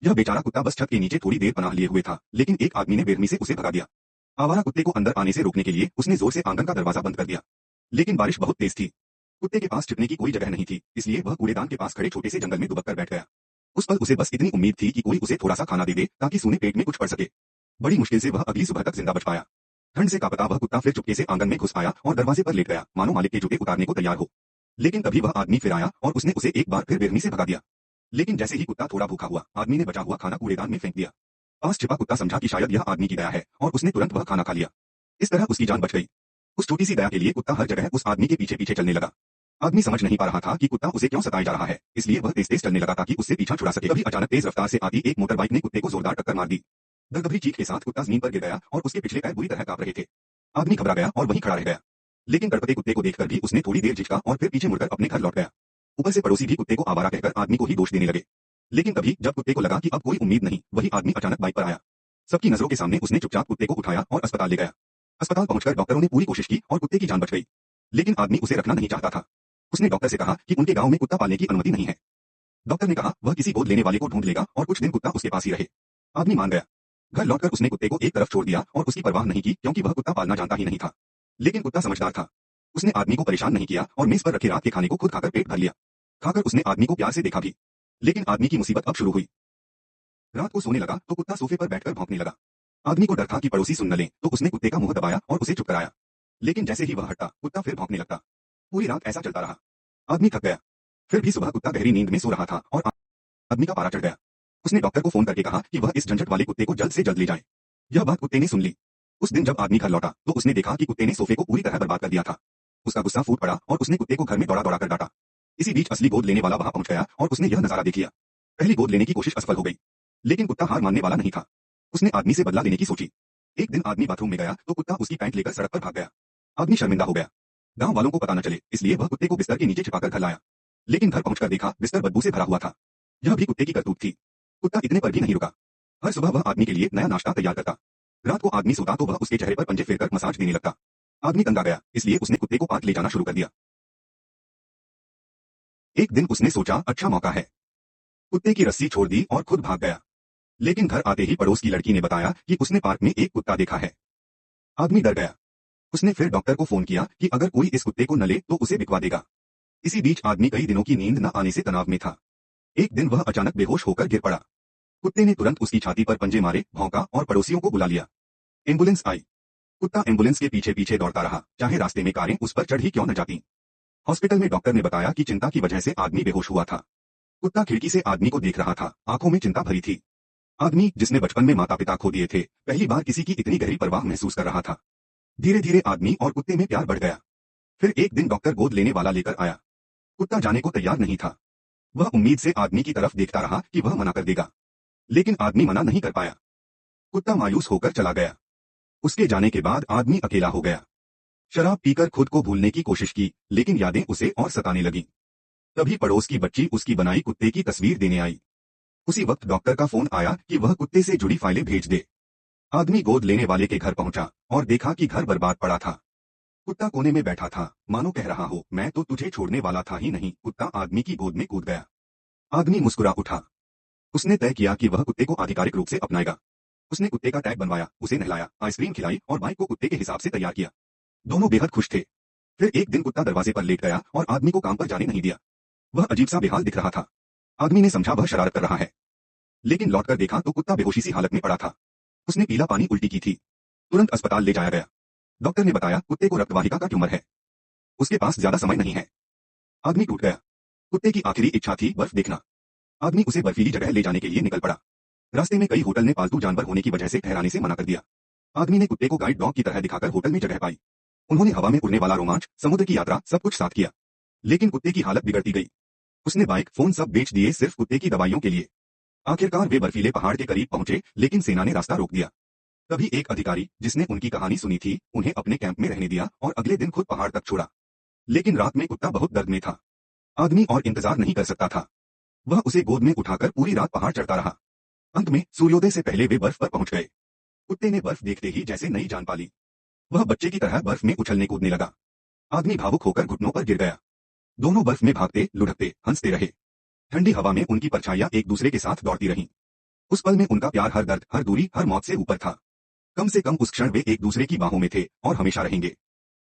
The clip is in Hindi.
यह बेचारा कुत्ता बस छत के नीचे थोड़ी देर पनाह लिए हुए था, लेकिन एक आदमी ने बेरहमी से उसे भगा दिया। आवारा कुत्ते को अंदर आने से रोकने के लिए उसने जोर से आंगन का दरवाजा बंद कर दिया। लेकिन बारिश बहुत तेज थी। कुत्ते के पास छिपने की कोई जगह नहीं थी, इसलिए वह कूड़ेदान के पास खड़े छोटे से जंगल में दुबक कर बैठ गया। उस पल उसे बस इतनी उम्मीद थी कि कोई उसे थोड़ा सा खाना दे दे ताकि सूने पेट में कुछ पड़ सके। बड़ी मुश्किल से वह अगली सुबह तक जिंदा बच पाया। ठंड से कांपता वह कुत्ता फिर चुपके से आंगन में घुस आया और दरवाजे पर लेट गया, मानो मालिक के जूते उतारने को तैयार हो। लेकिन तभी वह आदमी फिर आया और उसने उसे एक बार फिर बेरहमी से भगा दिया। लेकिन जैसे ही कुत्ता थोड़ा भूखा हुआ, आदमी ने बचा हुआ खाना कूड़ेदान में फेंक दिया। पास छिपा कुत्ता समझा कि शायद यह आदमी की दया है और उसने तुरंत वह खाना खा लिया। इस तरह उसकी जान बच गई। उस छोटी सी दया के लिए कुत्ता हर जगह उस आदमी के पीछे पीछे चलने लगा। आदमी समझ नहीं पा रहा था कि कुत्ता उसे क्यों सताए जा रहा है, इसलिए वह तेज तेज चलने लगा ताकि उससे पीछा छुड़ा सके। तभी अचानक तेज रफ्तार से आती एक मोटर बाइक ने कुत्ते को जोरदार टक्कर मार दी। दर्दभरी चीख के साथ कुत्ता जमीन पर गिर गया और उसके पिछले पैर बुरी तरह कांप रहे थे। आदमी घबरा गया और वहीं खड़ा रह गया। लेकिन तड़पते कुत्ते को देखकर भी उसने थोड़ी देर झिझका और फिर पीछे मुड़कर अपने घर लौट गया। ऊपर से पड़ोसी भी कुत्ते को आवारा कहकर आदमी को ही दोष देने लगे। लेकिन तभी जब कुत्ते को लगा कि अब कोई उम्मीद नहीं, वही आदमी अचानक बाइक पर आया। सबकी नजरों के सामने उसने चुपचाप कुत्ते को उठाया और अस्पताल ले गया। अस्पताल पहुंचकर डॉक्टरों ने पूरी कोशिश की और कुत्ते की जान बच गई। लेकिन आदमी उसे रखना नहीं चाहता था। उसने डॉक्टर से कहा कि उनके गांव में कुत्ता पालने की अनुमति नहीं है। डॉक्टर ने कहा वह किसी गोद लेने वाले को ढूंढ लेगा और कुछ दिन कुत्ता उसके पास ही रहे। आदमी मान गया। घर लौटकर उसने कुत्ते को एक तरफ छोड़ दिया और उसकी परवाह नहीं की, क्योंकि वह कुत्ता पालना जानता ही नहीं था। लेकिन कुत्ता समझदार था। उसने आदमी को परेशान नहीं किया और मेज पर रखे रात के खाने को खुद खाकर पेट भर लिया। खाकर उसने आदमी को प्यार से देखा भी। लेकिन आदमी की मुसीबत अब शुरू हुई। रात को सोने लगा तो कुत्ता सोफे पर बैठकर भौंकने लगा। आदमी को डर था कि पड़ोसी सुन न लें, तो उसने कुत्ते का मुंह दबाया और उसे चुप कराया। लेकिन जैसे ही वह हटता, कुत्ता फिर भौंकने लगता। पूरी रात ऐसा चलता रहा। आदमी थक गया। फिर भी सुबह कुत्ता गहरी नींद में सो रहा था और आदमी का पारा चढ़ गया। उसने डॉक्टर को फोन करके कहा कि वह इस झंझट वाले कुत्ते को जल्द से जल्द ले जाए। यह बात कुत्ते ने सुन ली। उस दिन जब आदमी घर लौटा तो उसने देखा कि कुत्ते ने सोफे को पूरी तरह बर्बाद कर दिया था। उसका गुस्सा फूट पड़ा और उसने कुत्ते को घर में दौड़ा दौड़ा कर डांटा। इसी बीच असली गोद लेने वाला वहां पहुंच गया और उसने यह नजारा देख लिया। पहली गोद लेने की कोशिश असफल हो गई। लेकिन कुत्ता हार मानने वाला नहीं था। उसने आदमी से बदला लेने की सोची। एक दिन आदमी बाथरूम में गया तो कुत्ता उसकी पैंट लेकर सड़क पर भाग गया। आदमी शर्मिंदा हो गया। गांव वालों को पता न चले, इसलिए वह कुत्ते को बिस्तर के नीचे छिपाकर घर लाया। लेकिन घर पहुंचकर देखा बिस्तर बदबू से भरा हुआ था। यह भी कुत्ते की करतूत थी। कुत्ता इतने पर भी नहीं रुका। हर सुबह वह आदमी के लिए नया नाश्ता तैयार करता। रात को आदमी सोता तो वह उसके चेहरे पर पंजे फेरकर मसाज देने लगता। आदमी तंग आ गया, इसलिए उसने कुत्ते को पार्क ले जाना शुरू कर दिया। एक दिन उसने सोचा अच्छा मौका है। कुत्ते की रस्सी छोड़ दी और खुद भाग गया। लेकिन घर आते ही पड़ोस की लड़की ने बताया कि उसने पार्क में एक कुत्ता देखा है। आदमी डर गया। उसने फिर डॉक्टर को फोन किया कि अगर कोई इस कुत्ते को न ले तो उसे बिकवा देगा। इसी बीच आदमी कई दिनों की नींद न आने से तनाव में था। एक दिन वह अचानक बेहोश होकर गिर पड़ा। कुत्ते ने तुरंत उसकी छाती पर पंजे मारे, भौंका और पड़ोसियों को बुला लिया। एम्बुलेंस आई। कुत्ता एम्बुलेंस के पीछे पीछे दौड़ता रहा, चाहे रास्ते में कारें उस पर चढ़ ही क्यों न जाती। हॉस्पिटल में डॉक्टर ने बताया कि चिंता की वजह से आदमी बेहोश हुआ था। कुत्ता खिड़की से आदमी को देख रहा था, आंखों में चिंता भरी थी। आदमी जिसने बचपन में माता पिता खो दिए थे, पहली बार किसी की इतनी गहरी परवाह महसूस कर रहा था। धीरे धीरे आदमी और कुत्ते में प्यार बढ़ गया। फिर एक दिन डॉक्टर गोद लेने वाला लेकर आया। कुत्ता जाने को तैयार नहीं था। वह उम्मीद से आदमी की तरफ देखता रहा कि वह मना कर देगा, लेकिन आदमी मना नहीं कर पाया। कुत्ता मायूस होकर चला गया। उसके जाने के बाद आदमी अकेला हो गया। शराब पीकर खुद को भूलने की कोशिश की, लेकिन यादें उसे और सताने लगीं। तभी पड़ोस की बच्ची उसकी बनाई कुत्ते की तस्वीर देने आई। उसी वक्त डॉक्टर का फोन आया कि वह कुत्ते से जुड़ी फाइलें भेज दे। आदमी गोद लेने वाले के घर पहुंचा और देखा कि घर बर्बाद पड़ा था। कुत्ता कोने में बैठा था, मानो कह रहा हो मैं तो तुझे छोड़ने वाला था ही नहीं। कुत्ता आदमी की गोद में कूद गया। आदमी मुस्कुरा उठा। उसने तय किया कि वह कुत्ते को आधिकारिक रूप से अपनाएगा। उसने कुत्ते का टैग बनवाया, उसे नहलाया, आइसक्रीम खिलाई और बाइक को कुत्ते के हिसाब से तैयार किया। दोनों बेहद खुश थे। फिर एक दिन कुत्ता दरवाजे पर लेट गया और आदमी को काम पर जाने नहीं दिया। वह अजीब सा बेहाल दिख रहा था। आदमी ने समझा वह शरारत कर रहा है, लेकिन लौटकर देखा तो कुत्ता बेहोशी सी हालत में पड़ा था। उसने पीला पानी उल्टी की थी। तुरंत अस्पताल ले जाया गया। डॉक्टर ने बताया कुत्ते को रक्तवाहिका का ट्यूमर है। उसके पास ज्यादा समय नहीं है। आदमी टूट गया। कुत्ते की आखिरी इच्छा थी बर्फ देखना। आदमी उसे बर्फीली जगह ले जाने के लिए निकल पड़ा। रास्ते में कई होटल ने पालतू जानवर होने की वजह से ठहराने से मना कर दिया। आदमी ने कुत्ते को गाइड डॉग की तरह दिखाकर होटल में जगह पाई। उन्होंने हवा में उड़ने वाला रोमांच, समुद्र की यात्रा, सब कुछ साथ किया। लेकिन कुत्ते की हालत बिगड़ती गई। उसने बाइक, फोन सब बेच दिए सिर्फ कुत्ते की दवाइयों के लिए। आखिरकार वे बर्फीले पहाड़ के करीब पहुंचे, लेकिन सेना ने रास्ता रोक दिया। तभी एक अधिकारी, जिसने उनकी कहानी सुनी थी, उन्हें अपने कैंप में रहने दिया और अगले दिन खुद पहाड़ तक छोड़ा। लेकिन रात में कुत्ता बहुत दर्द में था। आदमी और इंतजार नहीं कर सकता था। वह उसे गोद में उठाकर पूरी रात पहाड़ चढ़ता रहा। अंत में सूर्योदय से पहले वे बर्फ पर पहुंच गए। कुत्ते ने बर्फ देखते ही जैसे नई जान पाली। वह बच्चे की तरह बर्फ में उछलने कूदने लगा। आदमी भावुक होकर घुटनों पर गिर गया। दोनों बर्फ में भागते, लुढ़कते, हंसते रहे। ठंडी हवा में उनकी परछाइयां एक दूसरे के साथ दौड़ती रहीं। उस पल में उनका प्यार हर दर्द, हर दूरी, हर मौत से ऊपर था। कम से कम उस क्षण वे एक दूसरे की बाहों में थे और हमेशा रहेंगे।